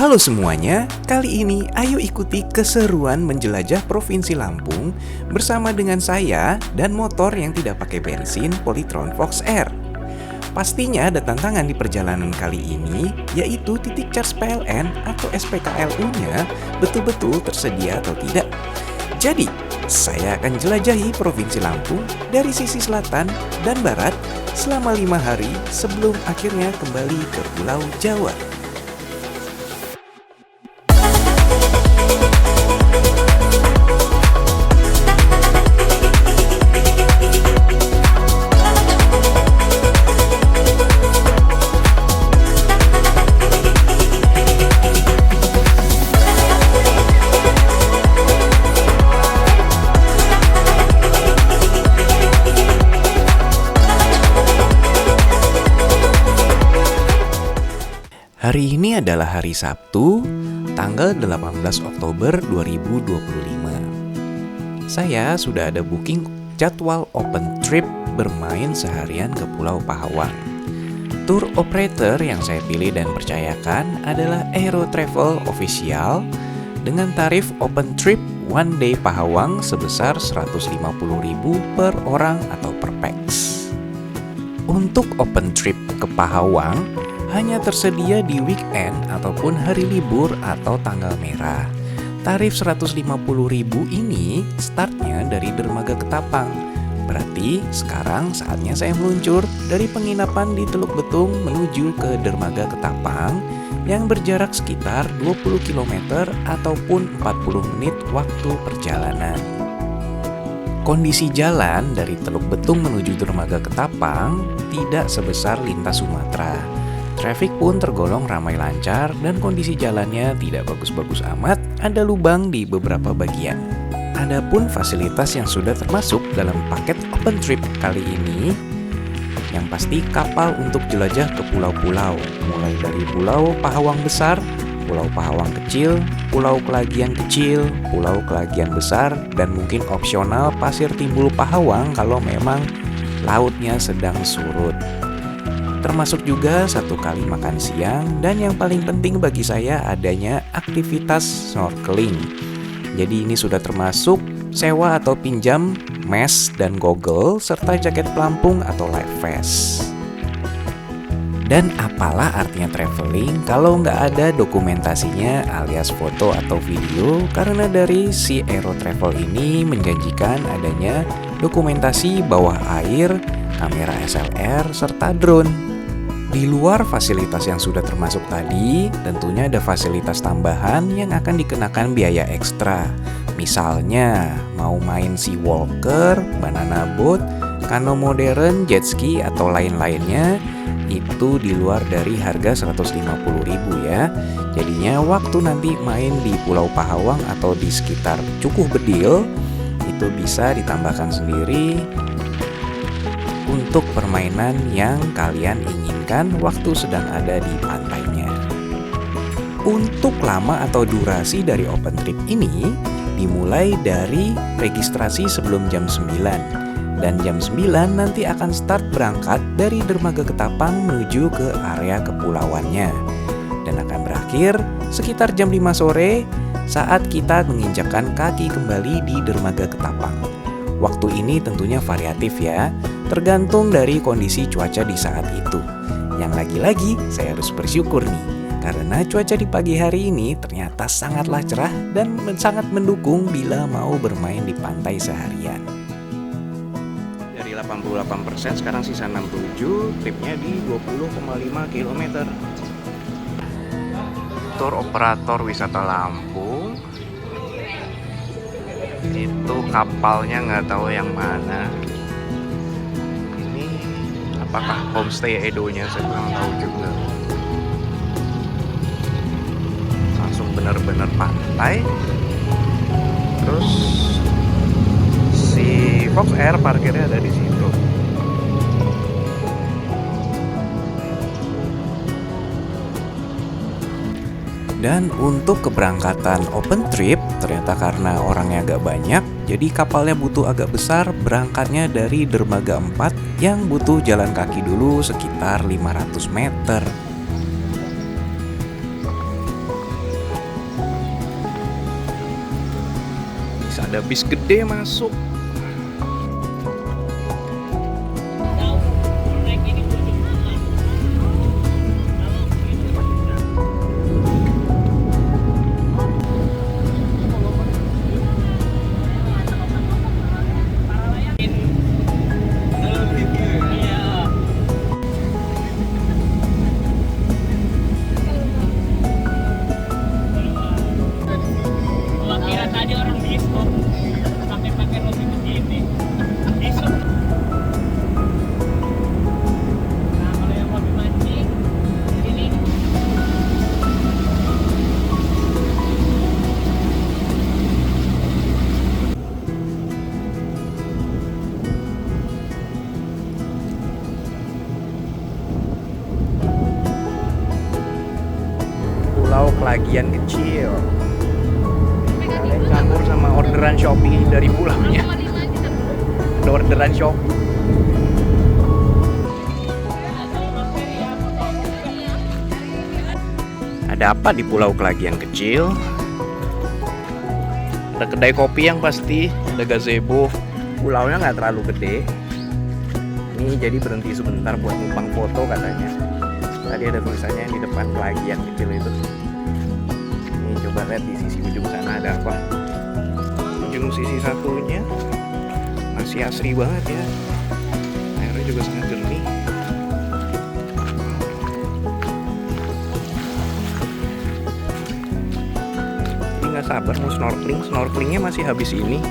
Halo semuanya, kali ini ayo ikuti keseruan menjelajah Provinsi Lampung bersama dengan saya dan motor yang tidak pakai bensin Polytron Fox R. Pastinya ada tantangan di perjalanan kali ini, yaitu titik charge PLN atau SPKLU-nya betul-betul tersedia atau tidak. Jadi, saya akan jelajahi Provinsi Lampung dari sisi selatan dan barat selama 5 hari sebelum akhirnya kembali ke Pulau Jawa. Hari ini adalah hari Sabtu, tanggal 18 Oktober 2025. Saya sudah ada booking jadwal open trip bermain seharian ke Pulau Pahawang. Tour operator yang saya pilih dan percayakan adalah Aero Travel Official dengan tarif open trip one day Pahawang sebesar 150.000 per orang atau per pax. Untuk open trip ke Pahawang hanya tersedia di weekend ataupun hari libur atau tanggal merah. Tarif 150.000 ini startnya dari Dermaga Ketapang. Berarti sekarang saatnya saya meluncur dari penginapan di Teluk Betung menuju ke Dermaga Ketapang yang berjarak sekitar 20 km ataupun 40 menit waktu perjalanan. Kondisi jalan dari Teluk Betung menuju Dermaga Ketapang tidak sebesar lintas Sumatera. Traffic pun tergolong ramai lancar dan kondisi jalannya tidak bagus-bagus amat, ada lubang di beberapa bagian. Adapun fasilitas yang sudah termasuk dalam paket open trip kali ini, yang pasti kapal untuk jelajah ke pulau-pulau, mulai dari Pulau Pahawang Besar, Pulau Pahawang Kecil, Pulau Kelagian Kecil, Pulau Kelagian Besar, dan mungkin opsional Pasir Timbul Pahawang kalau memang lautnya sedang surut. Termasuk juga 1 kali makan siang dan yang paling penting bagi saya adanya aktivitas snorkeling. Jadi ini sudah termasuk sewa atau pinjam mask dan goggle serta jaket pelampung atau life vest. Dan apalah artinya traveling kalau nggak ada dokumentasinya alias foto atau video, karena dari si Aero Travel ini menjanjikan adanya dokumentasi bawah air, kamera SLR, serta drone. Di luar fasilitas yang sudah termasuk tadi, tentunya ada fasilitas tambahan yang akan dikenakan biaya ekstra. Misalnya, mau main sea walker, banana boat, kano modern, jet ski, atau lain-lainnya, itu di luar dari harga 150.000 ya. Jadinya waktu nanti main di Pulau Pahawang atau di sekitar Cukuh Bedil, itu bisa ditambahkan sendiri untuk permainan yang kalian inginkan waktu sedang ada di pantainya. Untuk lama atau durasi dari open trip ini dimulai dari registrasi sebelum jam 9 dan jam 9 nanti akan start berangkat dari Dermaga Ketapang menuju ke area kepulauannya dan akan berakhir sekitar jam 5 sore saat kita menginjakkan kaki kembali di Dermaga Ketapang. Waktu ini tentunya variatif ya, tergantung dari kondisi cuaca di saat itu. Yang lagi-lagi saya harus bersyukur nih, karena cuaca di pagi hari ini ternyata sangatlah cerah dan sangat mendukung bila mau bermain di pantai seharian. Dari 88% sekarang sisa 67, tripnya di 20,5 km. Tour operator wisata Lampung. Itu kapalnya nggak tahu yang mana. Ini apakah homestay Edo-nya, saya kurang tahu juga. Langsung benar-benar pantai. Terus si Fox Air parkirnya ada di situ. Dan untuk keberangkatan open trip, ternyata karena orangnya agak banyak, jadi kapalnya butuh agak besar, berangkatnya dari Dermaga 4 yang butuh jalan kaki dulu sekitar 500 meter. Ada bis gede masuk. Tadi orang disco sampai pakai roti begini. Disco. Nah, kalau yang hobi mancing ini Pulau Kelagian kecil. Campur sama orderan Shopee dari pulaunya. Ada orderan Shopee. Ada apa di Pulau Kelagian kecil? Ada kedai kopi yang pasti, ada gazebo. Pulaunya nggak terlalu gede. Ini jadi berhenti sebentar buat numpang foto katanya. Tadi ada tulisannya di depan Kelagian kecil itu. Ini coba lihat di sisi ujung sana ada apa. Ujung sisi satunya masih asri banget ya, airnya juga sangat jernih. Ini nggak sabar mau snorkelingnya masih habis ini.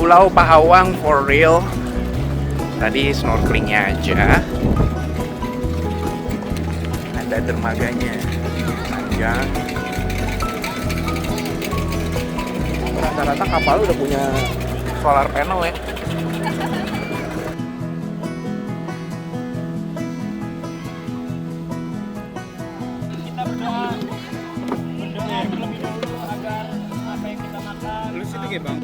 Pulau Pahawang for real. Tadi snorkelingnya aja. Ada dermaganya panjang. Rata-rata kapal udah punya solar panel ya. kita berdoa terlebih dahulu agar apa yang kita makan. Lu situ ya, Bang.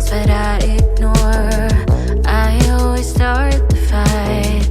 But I ignore. I always start the fight.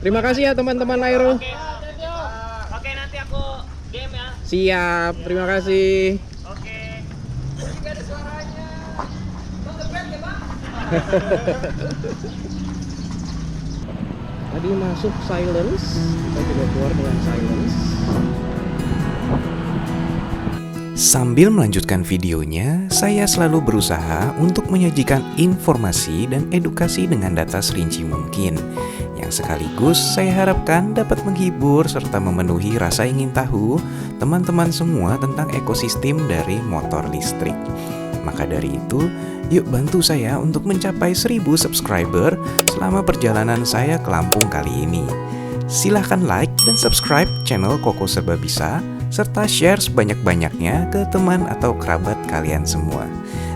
Terima kasih ya teman-teman Lairo. Oke, nanti aku DM ya. Siap, terima kasih. Oke. Tadi masuk silence, kita juga keluar dengan silence. Sambil melanjutkan videonya, saya selalu berusaha untuk menyajikan informasi dan edukasi dengan data serinci mungkin, yang sekaligus saya harapkan dapat menghibur serta memenuhi rasa ingin tahu teman-teman semua tentang ekosistem dari motor listrik. Maka dari itu, yuk bantu saya untuk mencapai 1000 subscriber selama perjalanan saya ke Lampung kali ini. Silahkan like dan subscribe channel Koko Serba Bisa, serta share sebanyak-banyaknya ke teman atau kerabat kalian semua.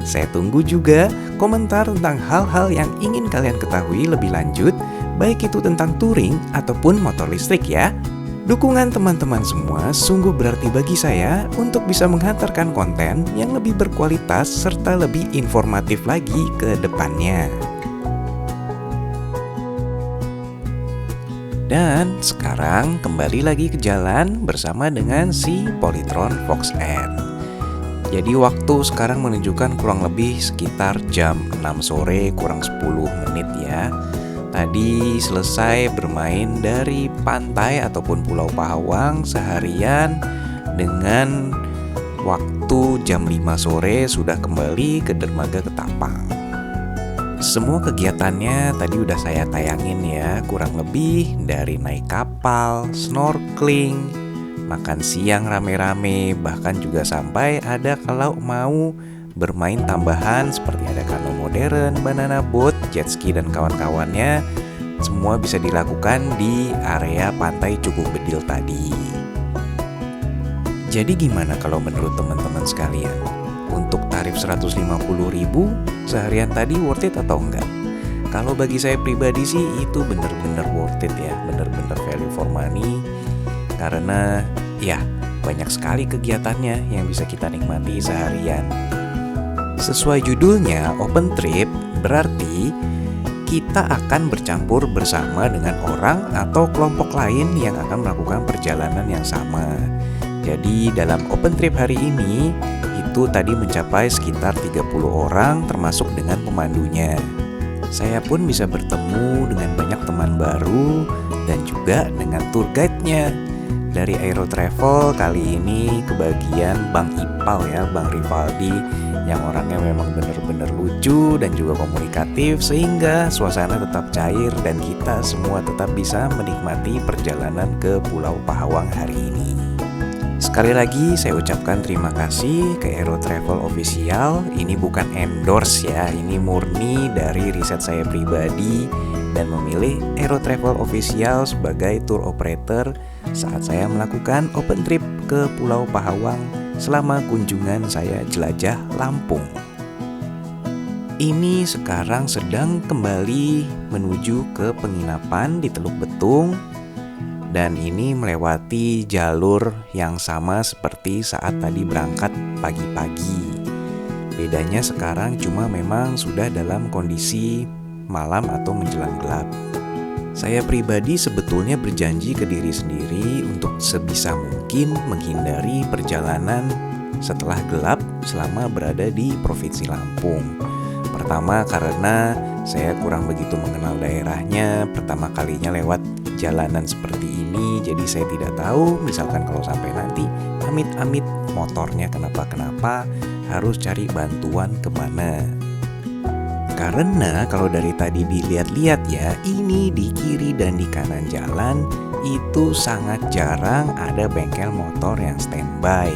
Saya tunggu juga komentar tentang hal-hal yang ingin kalian ketahui lebih lanjut, baik itu tentang touring ataupun motor listrik ya. Dukungan teman-teman semua sungguh berarti bagi saya untuk bisa menghantarkan konten yang lebih berkualitas serta lebih informatif lagi ke depannya. Dan sekarang kembali lagi ke jalan bersama dengan si Polytron Fox N. Jadi waktu sekarang menunjukkan kurang lebih sekitar jam 6 sore kurang 10 menit ya. Tadi selesai bermain dari pantai ataupun Pulau Pahawang seharian, dengan waktu jam 5 sore sudah kembali ke dermaga Ketapang. Semua kegiatannya tadi udah saya tayangin ya, kurang lebih dari naik kapal, snorkeling, makan siang rame-rame, bahkan juga sampai ada kalau mau bermain tambahan seperti ada kano modern, banana boat, jet ski dan kawan-kawannya. Semua bisa dilakukan di area pantai Cukuk Bedil tadi. Jadi gimana kalau menurut teman-teman sekalian? Untuk tarif 150.000 seharian tadi worth it atau enggak? Kalau bagi saya pribadi sih itu bener-bener worth it ya, bener-bener value for money. Karena ya banyak sekali kegiatannya yang bisa kita nikmati seharian. Sesuai judulnya open trip, berarti kita akan bercampur bersama dengan orang atau kelompok lain yang akan melakukan perjalanan yang sama. Jadi dalam open trip hari ini itu tadi mencapai sekitar 30 orang termasuk dengan pemandunya. Saya pun bisa bertemu dengan banyak teman baru dan juga dengan tour guide-nya. Dari Aero Travel kali ini kebagian Bang Ipal ya, Bang Rivaldi, yang orangnya memang benar-benar lucu dan juga komunikatif sehingga suasana tetap cair dan kita semua tetap bisa menikmati perjalanan ke Pulau Pahawang hari ini. Sekali lagi saya ucapkan terima kasih ke Aero Travel Official. Ini bukan endorse ya, ini murni dari riset saya pribadi dan memilih Aero Travel Official sebagai tour operator saat saya melakukan open trip ke Pulau Pahawang selama kunjungan saya jelajah Lampung. Ini sekarang sedang kembali menuju ke penginapan di Teluk Betung. Dan ini melewati jalur yang sama seperti saat tadi berangkat pagi-pagi. Bedanya sekarang cuma memang sudah dalam kondisi malam atau menjelang gelap. Saya pribadi sebetulnya berjanji ke diri sendiri untuk sebisa mungkin menghindari perjalanan setelah gelap selama berada di Provinsi Lampung. Pertama karena saya kurang begitu mengenal daerahnya, pertama kalinya lewat jalanan seperti ini, jadi saya tidak tahu misalkan kalau sampai nanti amit-amit motornya kenapa-kenapa harus cari bantuan kemana. Karena kalau dari tadi dilihat-lihat ya, ini di kiri dan di kanan jalan itu sangat jarang ada bengkel motor yang standby.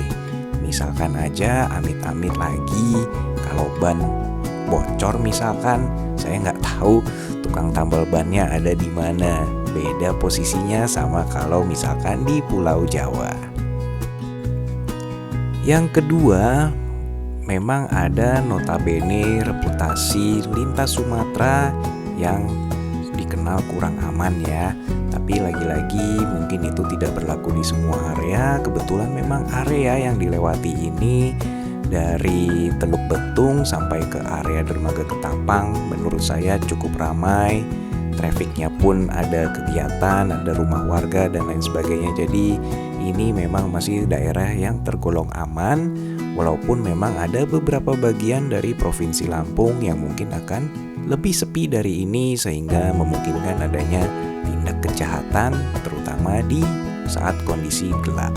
Misalkan aja amit-amit lagi kalau ban bocor misalkan, saya nggak tahu tukang tambal bannya ada di mana. Beda posisinya sama kalau misalkan di Pulau Jawa. Yang kedua, memang ada notabene reputasi lintas Sumatera yang dikenal kurang aman ya. Tapi lagi-lagi mungkin itu tidak berlaku di semua area. Kebetulan memang area yang dilewati ini dari Teluk Betung sampai ke area dermaga Ketapang menurut saya cukup ramai. Trafiknya walaupun ada kegiatan, ada rumah warga dan lain sebagainya. Jadi ini memang masih daerah yang tergolong aman, walaupun memang ada beberapa bagian dari Provinsi Lampung yang mungkin akan lebih sepi dari ini, sehingga memungkinkan adanya tindak kejahatan terutama di saat kondisi gelap.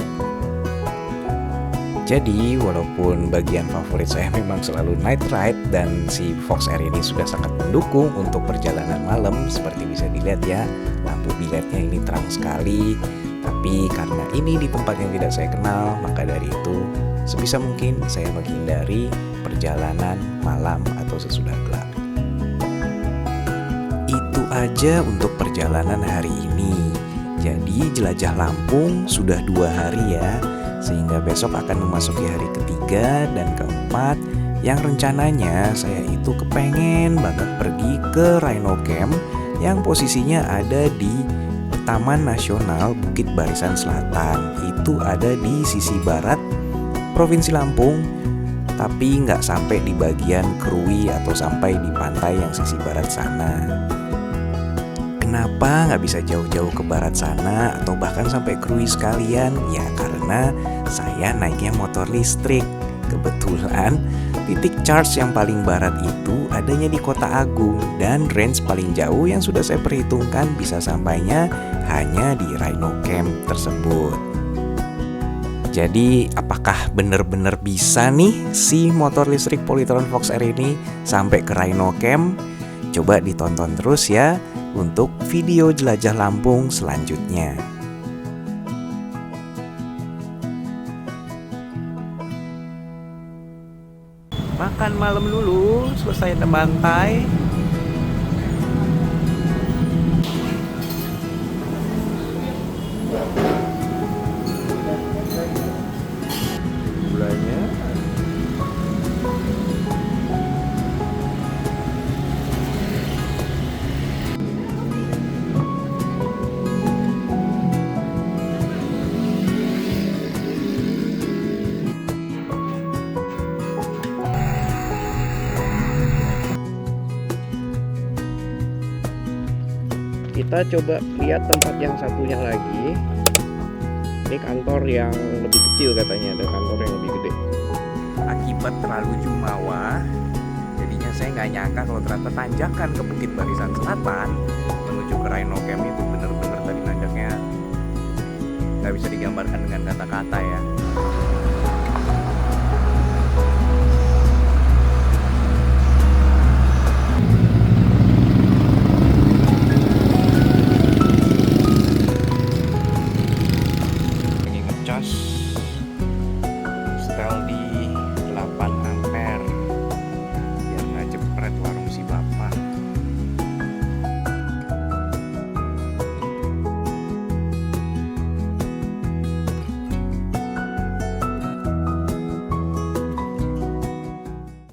Jadi walaupun bagian favorit saya memang selalu night ride dan si Fox Air ini sudah sangat mendukung untuk perjalanan malam, seperti bisa dilihat ya, lampu biletnya ini terang sekali. Tapi karena ini di tempat yang tidak saya kenal, maka dari itu sebisa mungkin saya menghindari perjalanan malam atau sesudah gelap. Itu aja untuk perjalanan hari ini. Jadi jelajah Lampung sudah 2 hari ya, sehingga besok akan memasuki hari ketiga dan keempat, yang rencananya saya itu kepengen banget pergi ke Rhino Camp yang posisinya ada di Taman Nasional Bukit Barisan Selatan. Itu ada di sisi barat Provinsi Lampung, tapi nggak sampai di bagian Krui atau sampai di pantai yang sisi barat sana. Kenapa nggak bisa jauh-jauh ke barat sana atau bahkan sampai Krui sekalian? Ya karena saya naiknya motor listrik. Kebetulan titik charge yang paling barat itu adanya di Kota Agung, dan range paling jauh yang sudah saya perhitungkan bisa sampainya hanya di Rhino Camp tersebut. Jadi apakah benar-benar bisa nih si motor listrik Polytron Fox Air ini sampai ke Rhino Camp? Coba ditonton terus ya untuk video jelajah Lampung selanjutnya. Makan malam dulu, selesai ke pantai. Gulanya. Kita coba lihat tempat yang satunya lagi. Ini kantor yang lebih kecil katanya, ada kantor yang lebih gede. Akibat terlalu jumawa, jadinya saya nggak nyangka kalau ternyata tanjakan ke Bukit Barisan Selatan menuju ke Rhino Camp itu bener-bener tadi nanjaknya nggak bisa digambarkan dengan kata-kata ya.